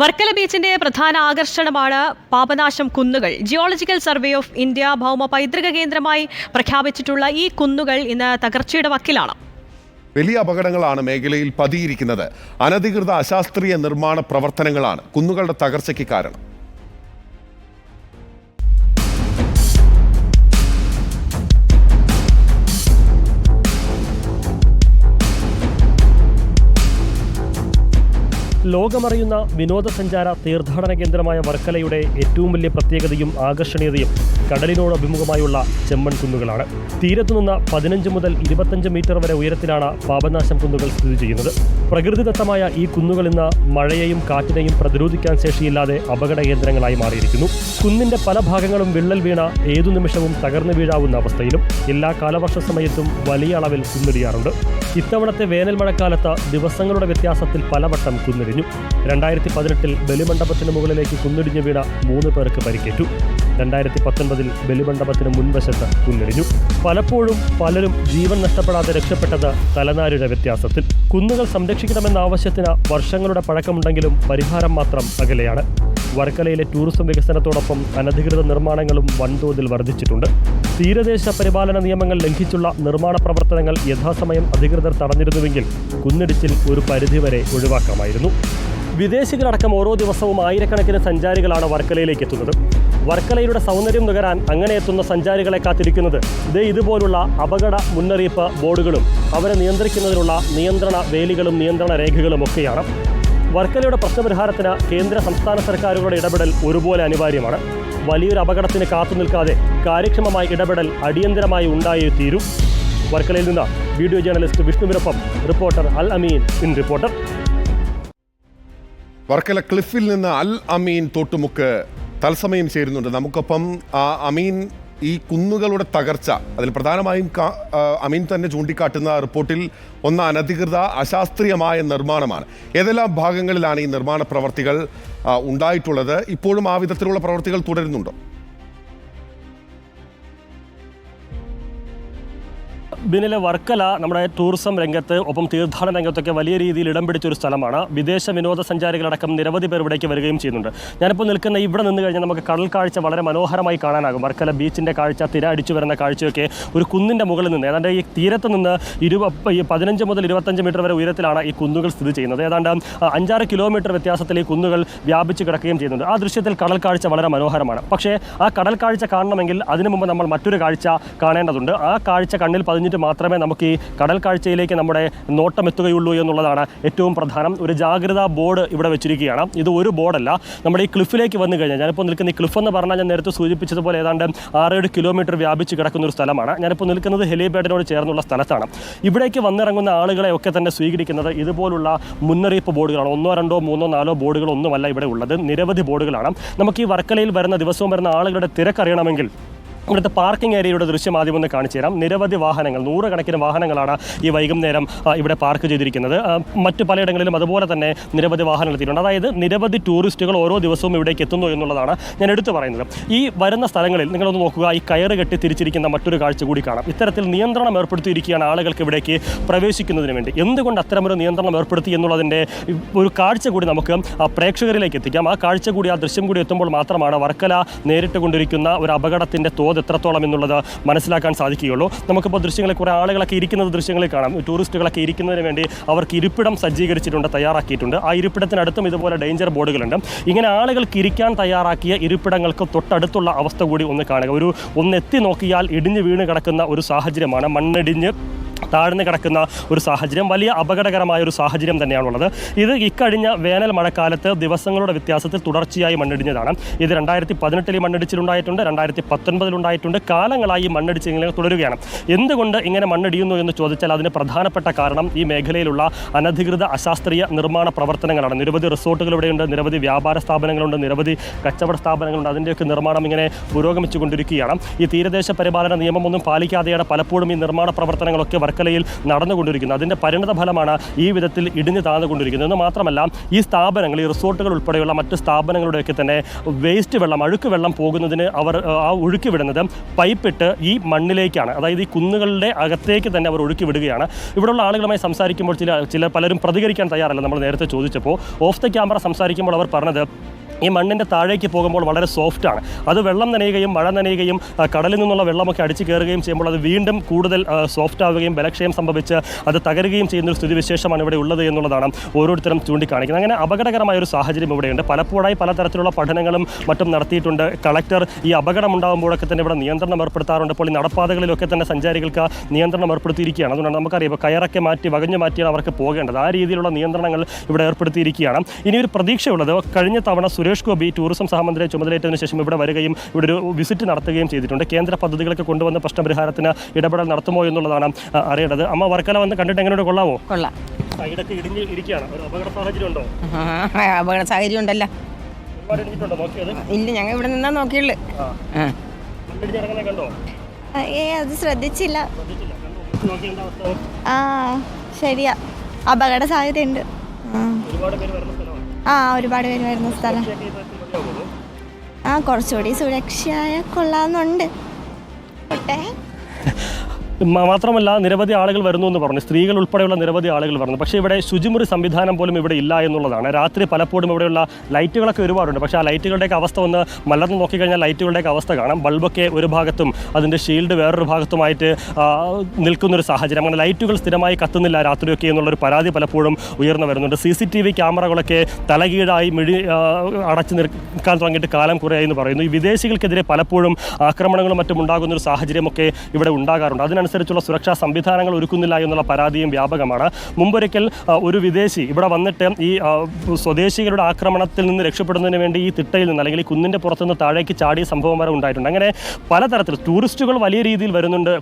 വർക്കല ബീച്ചിന്റെ പ്രധാന ആകർഷണമാണ് പാപനാശം കുന്നുകൾ. ജിയോളജിക്കൽ സർവേ ഓഫ് ഇന്ത്യ ഭൗമ പൈതൃക കേന്ദ്രമായി പ്രഖ്യാപിച്ചിട്ടുള്ള ഈ കുന്നുകൾ ഇന്ന് തകർച്ചയുടെ വക്കിലാണ്. വലിയ അപകടങ്ങളാണ് മേഖലയിൽ പതിയിരിക്കുന്നത്. അനധികൃത അശാസ്ത്രീയ നിർമ്മാണ പ്രവർത്തനങ്ങളാണ് കുന്നുകളുടെ തകർച്ചയ്ക്ക് കാരണം. ലോകമറിയുന്ന വിനോദസഞ്ചാര തീർത്ഥാടന കേന്ദ്രമായ വർക്കലയുടെ ഏറ്റവും വലിയ പ്രത്യേകതയും ആകർഷണീയതയും കടലിനോട് അഭിമുഖമായുള്ള ചെമ്മൺ കുന്നുകളാണ്. തീരത്തുനിന്ന് 15 മുതൽ 25 മീറ്റർ വരെ ഉയരത്തിലാണ് പാപനാശം കുന്നുകൾ സ്ഥിതി ചെയ്യുന്നത്. പ്രകൃതിദത്തമായ ഈ കുന്നുകൾ ഇന്ന് മഴയെയും കാറ്റിനെയും പ്രതിരോധിക്കാൻ ശേഷിയില്ലാതെ അപകട കേന്ദ്രങ്ങളായി മാറിയിരിക്കുന്നു. കുന്നിന്റെ പല ഭാഗങ്ങളും വിള്ളൽ വീണ ഏതു നിമിഷവും തകർന്നു വീഴാവുന്ന അവസ്ഥയിലും എല്ലാ കാലവർഷ സമയത്തും വലിയ അളവിൽ കുന്നിടിയാറുണ്ട്. ഇത്തവണത്തെ വേനൽ മഴക്കാലത്ത് ദിവസങ്ങളുടെ വ്യത്യാസത്തിൽ പലവട്ടം കുന്നിടിഞ്ഞു. 2018 ബലിമണ്ഡപത്തിന് മുകളിലേക്ക് കുന്നിടിഞ്ഞു വീണ 3 പേർക്ക് പരിക്കേറ്റു. 2019 ബലിമണ്ഡപത്തിന് മുൻവശത്ത് കുന്നിടിഞ്ഞു. പലപ്പോഴും പലരും ജീവൻ നഷ്ടപ്പെടാതെ രക്ഷപ്പെട്ടത് തലനാരിയുടെ വ്യത്യാസത്തിൽ. കുന്നുകൾ സംരക്ഷിക്കണമെന്ന ആവശ്യത്തിന് വർഷങ്ങളുടെ പഴക്കമുണ്ടെങ്കിലും പരിഹാരം മാത്രം അകലെയാണ്. വർക്കലയിലെ ടൂറിസം വികസനത്തോടൊപ്പം അനധികൃത നിർമ്മാണങ്ങളും വൻതോതിൽ വർദ്ധിച്ചിട്ടുണ്ട്. തീരദേശ പരിപാലന നിയമങ്ങൾ ലംഘിച്ചുള്ള നിർമ്മാണ പ്രവർത്തനങ്ങൾ യഥാസമയം അധികൃതർ തടഞ്ഞിരുന്നുവെങ്കിൽ കുന്നിടിച്ചിൽ ഒരു പരിധിവരെ ഒഴിവാക്കാമായിരുന്നു. വിദേശികളടക്കം ഓരോ ദിവസവും ആയിരക്കണക്കിന് സഞ്ചാരികളാണ് വർക്കലയിലേക്ക് എത്തുന്നത്. വർക്കലയുടെ സൗന്ദര്യം നുകരാൻ അങ്ങനെ എത്തുന്ന സഞ്ചാരികളെ കാത്തിരിക്കുന്നത് ഇതുപോലുള്ള അപകട മുന്നറിയിപ്പ് ബോർഡുകളും അവരെ നിയന്ത്രിക്കുന്നതിനുള്ള നിയന്ത്രണ വേലികളും നിയന്ത്രണ രേഖകളും ഒക്കെയാണ്. വർക്കലയുടെ പ്രശ്നപരിഹാരത്തിന് കേന്ദ്ര സംസ്ഥാന സർക്കാരുകളുടെ ഇടപെടൽ ഒരുപോലെ അനിവാര്യമാണ്. വലിയൊരു അപകടത്തിന് കാത്തു നിൽക്കാതെ കാര്യക്ഷമമായ ഇടപെടൽ അടിയന്തരമായി ഉണ്ടായേ തീരും. വർക്കലയിൽ നിന്ന് വീഡിയോ ജേർണലിസ്റ്റ് വിഷ്ണുവിനൊപ്പം reporter Al Ameen in reporter. Varkala ക്ലിഫിൽ നിന്ന് അൽ അമീൻ തോട്ടുമുക്ക് തത്സമയം ചേരുന്നുണ്ട്. നമുക്കൊപ്പം അമീൻ, ഈ കുന്നുകളുടെ തകർച്ച, അതിൽ പ്രധാനമായും അമീൻ തന്നെ ചൂണ്ടിക്കാട്ടുന്ന റിപ്പോർട്ടിൽ ഒന്ന് അനധികൃത അശാസ്ത്രീയമായ നിർമ്മാണമാണ്. ഏതെല്ലാം ഭാഗങ്ങളിലാണ് ഈ നിർമ്മാണ പ്രവർത്തികൾ ഉണ്ടായിട്ടുള്ളത്? ഇപ്പോഴും ആ വിധത്തിലുള്ള പ്രവർത്തികൾ തുടരുന്നുണ്ടോ? ബിനിലെ, വർക്കല നമ്മുടെ ടൂറിസം രംഗത്ത് ഒപ്പം തീർത്ഥാടന രംഗത്തൊക്കെ വലിയ രീതിയിൽ ഇടം പിടിച്ചൊരു സ്ഥലമാണ്. വിദേശ വിനോദസഞ്ചാരികളടക്കം നിരവധി പേർ ഇവിടേക്ക് വരികയും ചെയ്യുന്നുണ്ട്. ഞാനിപ്പോൾ നിൽക്കുന്ന ഇവിടെ നിന്ന് കഴിഞ്ഞാൽ നമുക്ക് കടൽ കാഴ്ച വളരെ മനോഹരമായി കാണാനാകും. വർക്കല ബീച്ചിൻ്റെ കാഴ്ച, തിര അടിച്ചു വരുന്ന കാഴ്ചയൊക്കെ ഒരു കുന്നിൻ്റെ മുകളിൽ നിന്ന്, ഏതാണ്ട് ഈ തീരത്ത് നിന്ന് 15 മുതൽ 25 മീറ്റർ വരെ ഉയരത്തിലാണ് ഈ കുന്നുകൾ സ്ഥിതി ചെയ്യുന്നത്. ഏതാണ്ട് 5-6 കിലോമീറ്റർ വ്യത്യാസത്തിൽ ഈ കുന്നുകൾ വ്യാപിച്ച് കിടക്കുകയും ചെയ്യുന്നുണ്ട്. ആ ദൃശ്യത്തിൽ കടൽ കാഴ്ച വളരെ മനോഹരമാണ്. പക്ഷേ ആ കടൽ കാഴ്ച കാണണമെങ്കിൽ അതിനു മുമ്പ് നമ്മൾ മറ്റൊരു കാഴ്ച കാണേണ്ടതുണ്ട്. ആ കാഴ്ച കണ്ണിൽ പതിഞ്ഞിട്ട് മാത്രമേ നമുക്ക് ഈ കടൽ കാഴ്ചയിലേക്ക് നമ്മുടെ നോട്ടം എത്തുകയുള്ളൂ എന്നുള്ളതാണ് ഏറ്റവും പ്രധാനം. ഒരു ജാഗ്രതാ ബോർഡ് ഇവിടെ വെച്ചിരിക്കുകയാണ്. ഇത് ഒരു ബോർഡല്ല. നമ്മുടെ ഈ ക്ലിഫിലേക്ക് വന്നു കഴിഞ്ഞാൽ, ഞാനിപ്പോൾ നിൽക്കുന്ന ഈ ക്ലിഫ് എന്ന് പറഞ്ഞാൽ ഞാൻ നേരത്തെ സൂചിപ്പിച്ചതുപോലെ ഏതാണ്ട് 6-7 കിലോമീറ്റർ വ്യാപിച്ച് കിടക്കുന്ന ഒരു സ്ഥലമാണ്. ഞാനിപ്പോൾ നിൽക്കുന്നത് ഹെലിപാഡിനോട് ചേർന്നുള്ള സ്ഥലത്താണ്. ഇവിടേക്ക് വന്നിറങ്ങുന്ന ആളുകളെ ഒക്കെ തന്നെ സ്വീകരിക്കുന്നത് ഇതുപോലുള്ള മുന്നറിയിപ്പ് ബോർഡുകളാണ്. 1, 2, 3, 4 ബോർഡുകളൊന്നുമല്ല ഇവിടെ ഉള്ളത്. നിരവധി ബോർഡുകളാണ്. നമുക്ക് ഈ വർക്കലയിൽ വരുന്ന ദിവസവും വരുന്ന ആളുകളുടെ തിരക്കറിയണമെങ്കിൽ ഇവിടുത്തെ പാർക്കിംഗ് ഏരിയയുടെ ദൃശ്യം ആദ്യം ഒന്ന് കാണിച്ചു തരാം. നിരവധി വാഹനങ്ങൾ, 100 കണക്കിന് വാഹനങ്ങളാണ് ഈ വൈകുന്നേരം ഇവിടെ പാർക്ക് ചെയ്തിരിക്കുന്നത്. മറ്റു പലയിടങ്ങളിലും അതുപോലെ തന്നെ നിരവധി വാഹനങ്ങൾ എത്തിയിട്ടുണ്ട്. അതായത് നിരവധി ടൂറിസ്റ്റുകൾ ഓരോ ദിവസവും ഇവിടേക്ക് എത്തുന്നു എന്നുള്ളതാണ് ഞാൻ എടുത്തു പറയുന്നത്. ഈ വരുന്ന സ്ഥലങ്ങളിൽ നിങ്ങളൊന്ന് നോക്കുക, ഈ കയറ് കെട്ടി തിരിച്ചിരിക്കുന്ന മറ്റൊരു കാഴ്ച കൂടി കാണാം. ഇത്തരത്തിൽ നിയന്ത്രണം ഏർപ്പെടുത്തിയിരിക്കുകയാണ് ആളുകൾക്ക് ഇവിടേക്ക് പ്രവേശിക്കുന്നതിന് വേണ്ടി. എന്തുകൊണ്ട് അത്തരമൊരു നിയന്ത്രണം ഏർപ്പെടുത്തി എന്നുള്ളതിൻ്റെ ഒരു കാഴ്ച കൂടി നമുക്ക് പ്രേക്ഷകരിലേക്ക് എത്തിക്കാം. ആ കാഴ്ച കൂടി, ആ ദൃശ്യം കൂടി എത്തുമ്പോൾ മാത്രമാണ് വർക്കല നേരിട്ട് കൊണ്ടിരിക്കുന്ന ഒരു അപകടത്തിൻ്റെ തോത് എത്രത്തോളം എന്നുള്ളത് മനസ്സിലാക്കാൻ സാധിക്കുകയുള്ളൂ. നമുക്കിപ്പോൾ ദൃശ്യങ്ങളിൽ കുറേ ആളുകളൊക്കെ ഇരിക്കുന്നത് ദൃശ്യങ്ങളിൽ കാണാം. ടൂറിസ്റ്റുകളൊക്കെ ഇരിക്കുന്നതിന് വേണ്ടി അവർക്ക് ഇരിപ്പിടം സജ്ജീകരിച്ചിട്ടുണ്ട്, തയ്യാറാക്കിയിട്ടുണ്ട്. ആ ഇരിപ്പിടത്തിനടുത്തും ഇതുപോലെ ഡേഞ്ചർ ബോർഡുകളുണ്ട്. ഇങ്ങനെ ആളുകൾക്ക് ഇരിക്കാൻ തയ്യാറാക്കിയ ഇരിപ്പിടങ്ങൾക്ക് തൊട്ടടുത്തുള്ള അവസ്ഥ കൂടി ഒന്ന് കാണുക. ഒന്ന് എത്തി നോക്കിയാൽ ഇടിഞ്ഞു വീണ് കിടക്കുന്ന ഒരു സാഹചര്യമാണ്. മണ്ണിടിഞ്ഞ് താഴ്ന്നു കിടക്കുന്ന ഒരു സാഹചര്യം, വലിയ അപകടകരമായ ഒരു സാഹചര്യം തന്നെയാണുള്ളത്. ഇത് ഇക്കഴിഞ്ഞ വേനൽ മഴക്കാലത്ത് ദിവസങ്ങളുടെ വ്യത്യാസത്തിൽ തുടർച്ചയായി മണ്ണിടിഞ്ഞതാണ്. ഇത് 2018 മണ്ണിടിച്ചിലുണ്ടായിട്ടുണ്ട്, 2019 ഉണ്ടായിട്ടുണ്ട്. കാലങ്ങളായി മണ്ണിടിച്ച് ഇങ്ങനെ തുടരുകയാണ്. എന്തുകൊണ്ട് ഇങ്ങനെ മണ്ണിടിയുന്നു എന്ന് ചോദിച്ചാൽ അതിന് പ്രധാനപ്പെട്ട കാരണം ഈ മേഖലയിലുള്ള അനധികൃത അശാസ്ത്രീയ നിർമ്മാണ പ്രവർത്തനങ്ങളാണ്. നിരവധി റിസോർട്ടുകൾ ഇവിടെയുണ്ട്, നിരവധി വ്യാപാര സ്ഥാപനങ്ങളുണ്ട്, നിരവധി കച്ചവട സ്ഥാപനങ്ങളുണ്ട്. അതിൻ്റെയൊക്കെ നിർമ്മാണം ഇങ്ങനെ പുരോഗമിച്ചു കൊണ്ടിരിക്കുകയാണ്. ഈ തീരദേശ പരിപാലന നിയമമൊന്നും പാലിക്കാതെയാണ് പലപ്പോഴും ഈ നിർമ്മാണ പ്രവർത്തനങ്ങളൊക്കെ വർക്കലയിൽ നടന്നുകൊണ്ടിരിക്കുന്നത്. അതിൻ്റെ പരിണത ഫലമാണ് ഈ വിധത്തിൽ ഇടിഞ്ഞു താഴ്ന്നുകൊണ്ടിരിക്കുന്നത്. എന്ന് മാത്രമല്ല, ഈ സ്ഥാപനങ്ങൾ, ഈ റിസോർട്ടുകൾ ഉൾപ്പെടെയുള്ള മറ്റ് സ്ഥാപനങ്ങളുടെയൊക്കെ തന്നെ വേസ്റ്റ് വെള്ളം, അഴുക്ക് വെള്ളം പോകുന്നതിന് അവർ ആ ഒഴുക്കി വിടുന്നത് പൈപ്പിട്ട് ഈ മണ്ണിലേക്കാണ്. അതായത് ഈ കുന്നുകളുടെ അകത്തേക്ക് തന്നെ അവർ ഒഴുക്കി വിടുകയാണ്. ഇവിടെയുള്ള ആളുകളുമായി സംസാരിക്കുമ്പോൾ പലരും പ്രതികരിക്കാൻ തയ്യാറല്ല. നമ്മൾ നേരത്തെ ചോദിച്ചപ്പോൾ ഓഫ് ദ ക്യാമറ സംസാരിക്കുമ്പോൾ അവർ പറഞ്ഞത് ഈ മണ്ണിൻ്റെ താഴേക്ക് പോകുമ്പോൾ വളരെ സോഫ്റ്റാണ്. അത് വെള്ളം നനയുകയും മഴ നനയുകയും കടലിൽ നിന്നുള്ള വെള്ളമൊക്കെ അടിച്ചു കയറുകയും ചെയ്യുമ്പോൾ അത് വീണ്ടും കൂടുതൽ സോഫ്റ്റ് ആവുകയും ബലക്ഷയം സംഭവിച്ച് അത് തകരുകയും ചെയ്യുന്നൊരു സ്ഥിതിവിശേഷമാണ് ഇവിടെ ഉള്ളത് എന്നുള്ളതാണ് ഓരോരുത്തരും ചൂണ്ടിക്കാണിക്കുന്നത്. അങ്ങനെ അപകടകരമായ ഒരു സാഹചര്യം ഇവിടെയുണ്ട്. പലപ്പോഴായി പലതരത്തിലുള്ള പഠനങ്ങളും മറ്റും നടത്തിയിട്ടുണ്ട്. കളക്ടർ ഈ അപകടം ഉണ്ടാകുമ്പോഴൊക്കെ തന്നെ ഇവിടെ നിയന്ത്രണം ഏർപ്പെടുത്താറുണ്ട്. അപ്പോൾ ഈ നടപ്പാതകളിലൊക്കെ തന്നെ സഞ്ചാരികൾക്ക് നിയന്ത്രണം ഏർപ്പെടുത്തിയിരിക്കുകയാണ്. അതുകൊണ്ട് നമുക്കറിയാം, കയറൊക്കെ മാറ്റി വകഞ്ഞു മാറ്റിയാണ് അവർക്ക് പോകേണ്ടത്. ആ രീതിയിലുള്ള നിയന്ത്രണങ്ങൾ ഇവിടെ ഏർപ്പെടുത്തിയിരിക്കുകയാണ്. ഇനിയൊരു പ്രതീക്ഷയുള്ളത്, കഴിഞ്ഞ തവണ സുരേഷ് ഗോപി ടൂറിസം സഹമന്ത്രിയെ ചുമതലയേറ്റതിനു ശേഷം ഇവിടെ വരികയും ഇവിടെ ഒരു വിസിറ്റ് നടത്തുകയും ചെയ്തിട്ടുണ്ട്. കേന്ദ്ര പദ്ധതികളൊക്കെ കൊണ്ടുവന്ന് പ്രശ്നപരിഹാരത്തിന് ഇടപെടൽ നടത്തുമോ എന്നുള്ളതാണ് അറിയേണ്ടത്. അമ്മ, വർക്കല വന്ന് കണ്ടിട്ട് എങ്ങനെയുണ്ട്? കൊള്ളാവോ? കൊള്ളാം. സൈഡൊക്കെ ഇടിഞ്ഞ് ഇരിക്കുകയാണ്. ഒരു അപകട സാഹചര്യം ഉണ്ടോ? അപകട സാഹചര്യം ഉണ്ടല്ലോ. ഒരുപാട് ഇടിഞ്ഞിട്ടുണ്ടോ? നോക്കിയത് ഇല്ല, ഞങ്ങൾ ഇവിടെ നിന്നാ നോക്കിയുള്ളു. ഇടിഞ്ഞിറങ്ങുന്നത് കണ്ടോ? അത് ശ്രദ്ധിച്ചില്ല. നോക്കിയെന്താ അവസ്ഥ? ശരിയാ, അപകട സാധ്യതയുണ്ട്. ഒരുപാട് പേര് വരുന്ന സ്ഥലമാണ്. ഒരുപാട് പേര് വരുന്ന സ്ഥലം. കുറച്ചുകൂടി സുരക്ഷയായ കൊള്ളാമെന്നുണ്ട്. മാത്രമല്ല, നിരവധി ആളുകൾ വരുന്നു എന്ന് പറഞ്ഞു. സ്ത്രീകൾ ഉൾപ്പെടെയുള്ള നിരവധി ആളുകൾ വരുന്നു. പക്ഷേ ഇവിടെ ശുചിമുറി സംവിധാനം പോലും ഇവിടെ ഇല്ല എന്നുള്ളതാണ്. രാത്രി പലപ്പോഴും ഇവിടെയുള്ള ലൈറ്റുകളൊക്കെ ഒരുപാടുണ്ട്. പക്ഷേ ആ ലൈറ്റുകളുടെയൊക്കെ അവസ്ഥ ഒന്ന് മലർന്ന് നോക്കിക്കഴിഞ്ഞാൽ ലൈറ്റുകളുടെയൊക്കെ അവസ്ഥ കാണാം. ബൾബൊക്കെ ഒരു ഭാഗത്തും അതിൻ്റെ ഷീൽഡ് വേറൊരു ഭാഗത്തുമായിട്ട് നിൽക്കുന്നൊരു സാഹചര്യം. അങ്ങനെ ലൈറ്റുകൾ സ്ഥിരമായി കത്തുന്നില്ല രാത്രിയൊക്കെ എന്നുള്ളൊരു പരാതി പലപ്പോഴും ഉയർന്നു വരുന്നുണ്ട്. CCTV ക്യാമറകളൊക്കെ തലകീഴായി അടച്ചു നിൽക്കാൻ തുടങ്ങിയിട്ട് കാലം കുറയായി എന്ന് പറയുന്നു. ഈ വിദേശികൾക്കെതിരെ പലപ്പോഴും ആക്രമണങ്ങളും മറ്റും ഉണ്ടാകുന്നൊരു സാഹചര്യമൊക്കെ ഇവിടെ ഉണ്ടാകാറുണ്ട്. അതിനനുസരിച്ചുള്ള സുരക്ഷാ സംവിധാനങ്ങൾ ഒരുക്കുന്നില്ല എന്നുള്ള പരാതിയും വ്യാപകമാണ്. മുമ്പൊരിക്കൽ ഒരു വിദേശി ഇവിടെ വന്നിട്ട് ഈ സ്വദേശികളുടെ ആക്രമണത്തിൽ നിന്ന് രക്ഷപ്പെടുന്നതിന് വേണ്ടി ഈ തിട്ടയിൽ നിന്ന് അല്ലെങ്കിൽ ഈ കുന്നിൻ്റെ പുറത്തുനിന്ന് താഴേക്ക് ചാടിയ സംഭവം വരെ ഉണ്ടായിട്ടുണ്ട്. അങ്ങനെ പലതരത്തിൽ ടൂറിസ്റ്റുകൾ വലിയ രീതിയിൽ വരുന്നുണ്ട്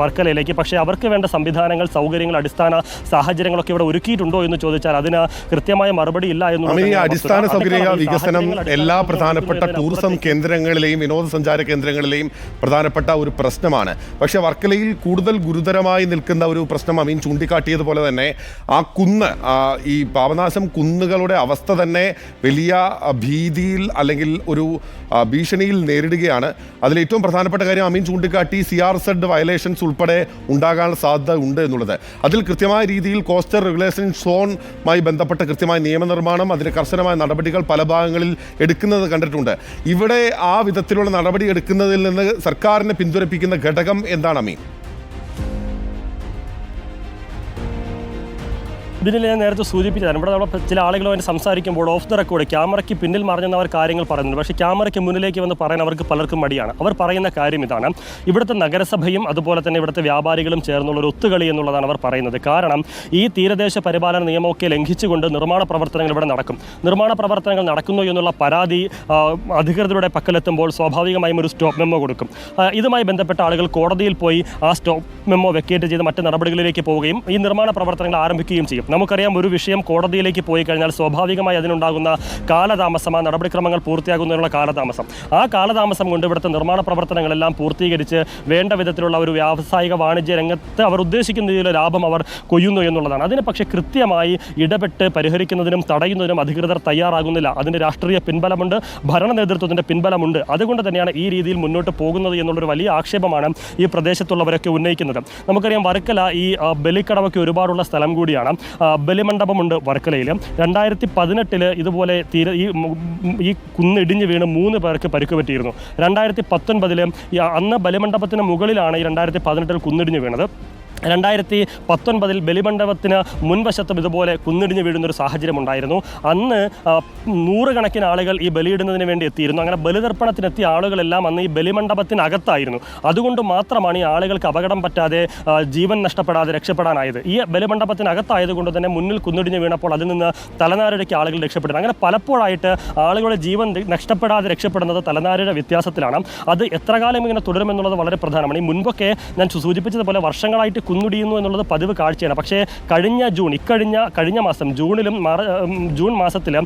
വർക്കലയിലേക്ക്. പക്ഷേ അവർക്ക് വേണ്ട സംവിധാനങ്ങൾ, സൗകര്യങ്ങൾ, അടിസ്ഥാന സാഹചര്യങ്ങളൊക്കെ ഇവിടെ ഒരുക്കിയിട്ടുണ്ടോ എന്ന് ചോദിച്ചാൽ അതിന് കൃത്യമായ മറുപടി ഇല്ല എന്നുള്ളത്. അടിസ്ഥാന സൗകര്യ വികസനം എല്ലാ പ്രധാനപ്പെട്ട ടൂറിസം കേന്ദ്രങ്ങളിലെയും വിനോദസഞ്ചാര കേന്ദ്രങ്ങളിലെയും പ്രധാനപ്പെട്ട ഒരു പ്രശ്നമാണ്. പക്ഷേ വർക്കലയിൽ കൂടുതൽ ഗുരുതരമായി നിൽക്കുന്ന ഒരു പ്രശ്നം അമീൻ ചൂണ്ടിക്കാട്ടിയതുപോലെ തന്നെ ആ കുന്ന്, ഈ പാപനാശം കുന്നുകളുടെ അവസ്ഥ തന്നെ വലിയ ഭീതിയിൽ അല്ലെങ്കിൽ ഒരു ഭീഷണിയിൽ നേരിടുകയാണ്. അതിലേറ്റവും പ്രധാനപ്പെട്ട കാര്യം അമീൻ ചൂണ്ടിക്കാട്ടി CRZ വയലേഷൻസ് ഉൾപ്പെടെ ഉണ്ടാകാനുള്ള സാധ്യത ഉണ്ട് എന്നുള്ളത്. അതിൽ കൃത്യമായ രീതിയിൽ കോസ്റ്റൽ റെഗുലേഷൻ സോണുമായി ബന്ധപ്പെട്ട കൃത്യമായ നിയമനിർമ്മാണം, അതിന് കർശനമായ നടപടികൾ പല ഭാഗങ്ങളിൽ എടുക്കുന്നത് കണ്ടിട്ടുണ്ട്. ഇവിടെ ആ വിധത്തിലുള്ള നടപടി എടുക്കുന്നതിൽ നിന്ന് സർക്കാരിനെ പിന്തുണപ്പിക്കുന്ന ഘടകം എന്താണ് അമീൻ? ഇതിൽ ഞാൻ നേരത്തെ സൂചിപ്പിച്ചതാണ്. ഇവിടെ നമ്മൾ ചില ആളുകളുമായിട്ട് സംസാരിക്കുമ്പോൾ ഓഫ് ദ റെക്കോർഡ് ക്യാമറയ്ക്ക് പിന്നിൽ മറിഞ്ഞെന്നവർ കാര്യങ്ങൾ പറയുന്നുണ്ട്. പക്ഷേ ക്യാമറയ്ക്ക് മുന്നിലേക്ക് വന്ന് പറയാൻ അവർക്ക് പലർക്കും മടിയാണ്. അവർ പറയുന്ന കാര്യം ഇതാണ്: ഇവിടുത്തെ നഗരസഭയും അതുപോലെ തന്നെ ഇവിടുത്തെ വ്യാപാരികളും ചേർന്നുള്ള ഒരു ഒത്തുകളി എന്നുള്ളതാണ് അവർ പറയുന്നത്. കാരണം ഈ തീരദേശ പരിപാലന നിയമമൊക്കെ ലംഘിച്ചുകൊണ്ട് നിർമ്മാണ പ്രവർത്തനങ്ങൾ ഇവിടെ നടക്കും. നിർമ്മാണ പ്രവർത്തനങ്ങൾ നടക്കുന്നു എന്നുള്ള പരാതി അധികൃതരുടെ പക്കലെത്തുമ്പോൾ സ്വാഭാവികമായും ഒരു സ്റ്റോപ്പ് മെമ്മോ കൊടുക്കും. ഇതുമായി ബന്ധപ്പെട്ട ആളുകൾ കോടതിയിൽ പോയി ആ സ്റ്റോപ്പ് മെമ്മോ വെക്കേറ്റ് ചെയ്ത് മറ്റ് നടപടികളിലേക്ക് പോവുകയും ഈ നിർമ്മാണ പ്രവർത്തനങ്ങൾ ആരംഭിക്കുകയും ചെയ്യും. നമുക്കറിയാം, ഒരു വിഷയം കോടതിയിലേക്ക് പോയി കഴിഞ്ഞാൽ സ്വാഭാവികമായി അതിനുണ്ടാകുന്ന കാലതാമസം, ആ നടപടിക്രമങ്ങൾ പൂർത്തിയാകുന്നതിനുള്ള കാലതാമസം, ആ കാലതാമസം കൊണ്ട് ഇവിടുത്തെ നിർമ്മാണ പ്രവർത്തനങ്ങളെല്ലാം പൂർത്തീകരിച്ച് വേണ്ട വിധത്തിലുള്ള ഒരു വ്യാവസായിക വാണിജ്യ രംഗത്ത് അവർ ഉദ്ദേശിക്കുന്ന രീതിയിലുള്ള ലാഭം അവർ കൊയ്യുന്നു എന്നുള്ളതാണ്. അതിന് പക്ഷേ കൃത്യമായി ഇടപെട്ട് പരിഹരിക്കുന്നതിനും തടയുന്നതിനും അധികൃതർ തയ്യാറാകുന്നില്ല. അതിൻ്റെ രാഷ്ട്രീയ പിൻബലമുണ്ട്, ഭരണ നേതൃത്വത്തിൻ്റെ പിൻബലമുണ്ട്. അതുകൊണ്ട് തന്നെയാണ് ഈ രീതിയിൽ മുന്നോട്ട് പോകുന്നത് എന്നുള്ളൊരു വലിയ ആക്ഷേപമാണ് ഈ പ്രദേശത്തുള്ളവരൊക്കെ ഉന്നയിക്കുന്നത്. നമുക്കറിയാം, വർക്കല ഈ ബലിക്കടവൊക്കെ ഒരുപാടുള്ള സ്ഥലം കൂടിയാണ്. ബലിമണ്ഡപമുണ്ട് വർക്കലയിൽ. 2018 ഇതുപോലെ ഈ കുന്നിടിഞ്ഞ് വീണ് 3 പേർക്ക് പരിക്ക് പറ്റിയിരുന്നു. 2019 അന്ന് ബലിമണ്ഡപത്തിന് മുകളിലാണ് ഈ 2018 കുന്നിടിഞ്ഞ് വീണത്. 2019 ബലിമണ്ഡപത്തിന് മുൻവശത്തും ഇതുപോലെ കുന്നിടിഞ്ഞ് വീഴുന്നൊരു സാഹചര്യം ഉണ്ടായിരുന്നു. അന്ന് 100 കണക്കിന് ആളുകൾ ഈ ബലിയിടുന്നതിന് വേണ്ടി എത്തിയിരുന്നു. അങ്ങനെ ബലിതർപ്പണത്തിനെത്തിയ ആളുകളെല്ലാം അന്ന് ഈ ബലിമണ്ഡപത്തിനകത്തായിരുന്നു. അതുകൊണ്ട് മാത്രമാണ് ഈ ആളുകൾക്ക് അപകടം പറ്റാതെ ജീവൻ നഷ്ടപ്പെടാതെ രക്ഷപ്പെടാനായത്. ഈ ബലിമണ്ഡപത്തിനകത്തായതുകൊണ്ട് തന്നെ മുന്നിൽ കുന്നിടിഞ്ഞ് വീണപ്പോൾ അതിൽ നിന്ന് തലനാരിഴയ്ക്ക് ആളുകൾ രക്ഷപ്പെടുന്നത്. അങ്ങനെ പലപ്പോഴായിട്ട് ആളുകളുടെ ജീവൻ നഷ്ടപ്പെടാതെ രക്ഷപ്പെടുന്നത് തലനാരിഴ വ്യത്യാസത്തിലാണ്. അത് എത്ര കാലം ഇങ്ങനെ തുടരുമെന്നുള്ളത് വളരെ പ്രധാനമാണ്. ഈ മുൻപൊക്കെ ഞാൻ സൂചിപ്പിച്ചതുപോലെ വർഷങ്ങളായിട്ട് കുന്നിടിയുന്നു എന്നുള്ളത് പതിവ് കാഴ്ചയാണ്. പക്ഷേ കഴിഞ്ഞ മാസം ജൂൺ മാസത്തിലും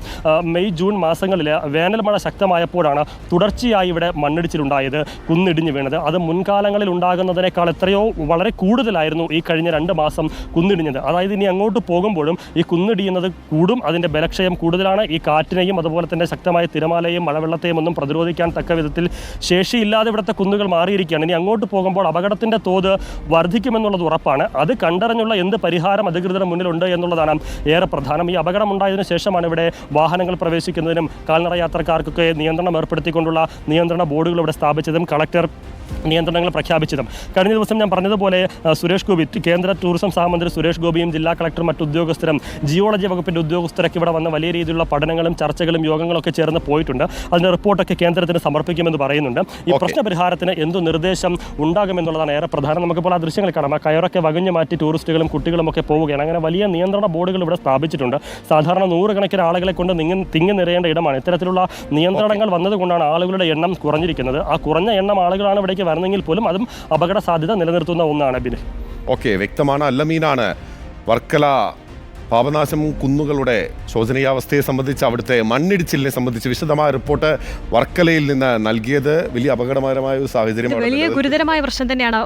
മെയ് ജൂൺ മാസങ്ങളിൽ വേനൽ മഴ ശക്തമായപ്പോഴാണ് തുടർച്ചയായി ഇവിടെ മണ്ണിടിച്ചിലുണ്ടായത്, കുന്നിടിഞ്ഞു വീണത്. അത് മുൻകാലങ്ങളിൽ ഉണ്ടാകുന്നതിനേക്കാൾ എത്രയോ വളരെ കൂടുതലായിരുന്നു ഈ കഴിഞ്ഞ 2 മാസം കുന്നിടിഞ്ഞത്. അതായത് ഇനി അങ്ങോട്ട് പോകുമ്പോഴും ഈ കുന്നിടിയുന്നത് കൂടും, അതിൻ്റെ ബലക്ഷയം കൂടുതലാണ്. ഈ കാറ്റിനെയും അതുപോലെ തന്നെ ശക്തമായ തിരമാലയും മഴവെള്ളത്തെയും ഒന്നും പ്രതിരോധിക്കാൻ തക്ക വിധത്തിൽ ശേഷിയില്ലാതെ ഇവിടുത്തെ കുന്നുകൾ മാറിയിരിക്കുകയാണ്. ഇനി അങ്ങോട്ട് പോകുമ്പോൾ അപകടത്തിൻ്റെ തോത് വർദ്ധിക്കുമെന്നുള്ളത് ഉറപ്പാണ്. അത് കണ്ടറിഞ്ഞുള്ള എന്ത് പരിഹാരം അധികൃതരുടെ മുന്നിലുണ്ട് എന്നുള്ളതാണ് ഏറെ പ്രധാനം. ഈ അപകടം ഉണ്ടായതിനു ശേഷമാണ് ഇവിടെ വാഹനങ്ങൾ പ്രവേശിക്കുന്നതിനും കാൽനട യാത്രക്കാർക്കൊക്കെ നിയന്ത്രണം ഏർപ്പെടുത്തിക്കൊണ്ടുള്ള നിയന്ത്രണ ബോർഡുകൾ ഇവിടെ സ്ഥാപിച്ചതും കളക്ടർ നിയന്ത്രണങ്ങൾ പ്രഖ്യാപിച്ചതും. കഴിഞ്ഞ ദിവസം ഞാൻ പറഞ്ഞതുപോലെ സുരേഷ് ഗോപി, കേന്ദ്ര ടൂറിസം സഹമന്ത്രി സുരേഷ് ഗോപിയും ജില്ലാ കളക്ടറും മറ്റു ഉദ്യോഗസ്ഥരും ജിയോളജി വകുപ്പിൻ്റെ ഉദ്യോഗസ്ഥരൊക്കെ ഇവിടെ വന്ന വലിയ രീതിയിലുള്ള പഠനങ്ങളും ചർച്ചകളും യോഗങ്ങളൊക്കെ ചേർന്ന് പോയിട്ടുണ്ട്. അതിൻ്റെ റിപ്പോർട്ടൊക്കെ കേന്ദ്രത്തിന് സമർപ്പിക്കുമെന്ന് പറയുന്നുണ്ട്. ഈ പ്രശ്നപരിഹാരത്തിന് എന്തു നിർദ്ദേശം ഉണ്ടാകുമെന്നുള്ളതാണ് ഏറെ പ്രധാനം. നമുക്കിപ്പോൾ ആ ദൃശ്യങ്ങൾ കാണാം. ആ കയറൊക്കെ വകഞ്ഞു മാറ്റി ടൂറിസ്റ്റുകളും കുട്ടികളും ഒക്കെ പോവുകയാണ്. അങ്ങനെ വലിയ നിയന്ത്രണ ബോർഡുകൾ ഇവിടെ സ്ഥാപിച്ചിട്ടുണ്ട്. സാധാരണ 100 കണക്കിന് ആളുകളെ കൊണ്ട് തിങ്ങി നിറയേണ്ട ഇടമാണ്. ഇത്തരത്തിലുള്ള നിയന്ത്രണങ്ങൾ വന്നതുകൊണ്ടാണ് ആളുകളുടെ എണ്ണം കുറഞ്ഞിരിക്കുന്നത്. ആ കുറഞ്ഞ എണ്ണം ആളുകളാണ് ഇവിടേക്ക് വരുന്നെങ്കിൽ പോലും അതും അപകട സാധ്യത നിലനിർത്തുന്ന ഒന്നാണ്. ഓക്കെ, വ്യക്തമാണ്. അല്ലമീനാണ് വർക്കല പാപനാശം കുന്നുകളുടെ ശോചനീയാവസ്ഥയെ സംബന്ധിച്ച്, അവിടുത്തെ മണ്ണിടിച്ചിലിനെ സംബന്ധിച്ച് വിശദമായ റിപ്പോർട്ട് വർക്കലയിൽ നിന്ന് നൽകിയത്. വലിയ അപകടകരമായ ഒരു സാഹചര്യം, വലിയ ഗുരുതരമായ പ്രശ്നം തന്നെയാണ്.